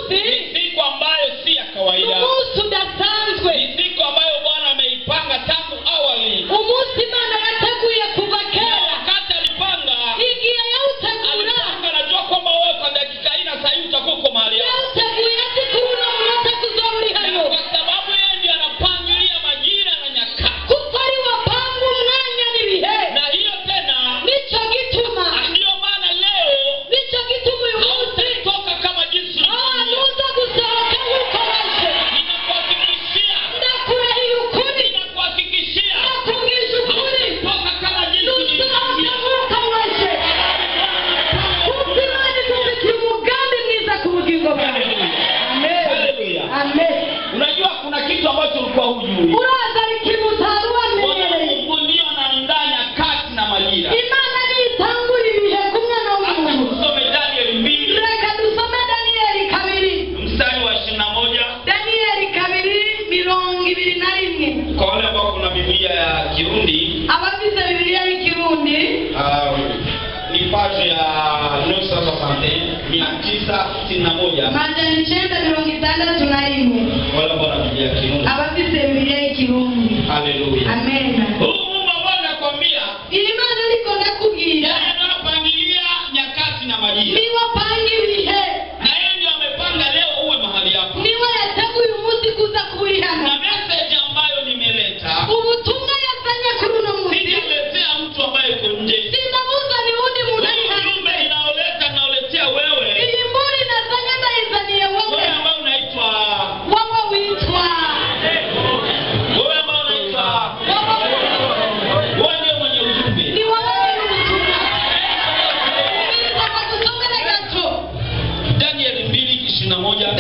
munsi ni siku ambayo si ya kawaida, umunsi udasanzwe, ni siku ambayo Bwana ameipanga tangu awali. umunsi Imana yateguye kuva Na kera. wakati alipanga, Igihe yawutegura alipanga anajua kwamba wewe kwa dakika hii na saa hii utakuwa uko mahali hapo. yawuteguye ati kuri uno munota kuzoba uri Na hano, kwa sababu yeye ndiye anapangilia majira na nyakati. kuko ari wapanga umwanya n'ibihe. Na hiyo tena Nico gituma ndio maana leo nico gituma uyu munsi hautatoka kama jinsi ulivyo. nuza gusohoka nk'uko waje. Ninakuhakikishia, Ndakurahiye ukuri, ninakuhakikishia ndakubwije ukuri, hautatoka kama jinsi nusohoka ulivyo. nk'uko waje. Kuko Imana ikubikiye umugambi mwiza ku bugingo bwawe. Amen. Haleluya. Amen. Unajua kuna kitu ambacho ulikuwa hujui. Uraza ikintu utari wamenyereye. Mungu ndio anaandaa nyakati na majira. Imana nitangura ibihe ku mwana Hata w'umuntu. tusome Danieli 2 Reka dusome Daniyeli 2. mstari wa 21. Daniyeli 2:21. Kwa wale ambao kuna Biblia ya Kirundi, Abafite Bibiliya y'ikirundi ni page ya 961. majana 961. Wale ambao wana Biblia ya Kirundi. Abafite Bibiliya y'ikirundi. Haleluya. Amen. Mungu ambao anakuambia Imana ariko ndakubwira yeye anapangilia nyakati na majira. niwe apanga ibihe, Na yeye ndio amepanga leo uwe mahali hapa. niwe yateguye umunsi kuza kuburi Na hano. message ambayo nimeleta, Ubutumwa yazanye kuri uno munsi sijaletea mtu ambaye yuko nje. sinamuzani wundi muntu ari hanze. Ujumbe naoletea wewe, Iyi mburi nazanye ndayizaniye wewe wowe, ambao unaitwa wowe witwa wewe ambao unaitwa wowe wewe ndio mwenye ujumbe. ni wowe w'ubutumwa. Umiriza kwa kusomera gato Danieli 2:21.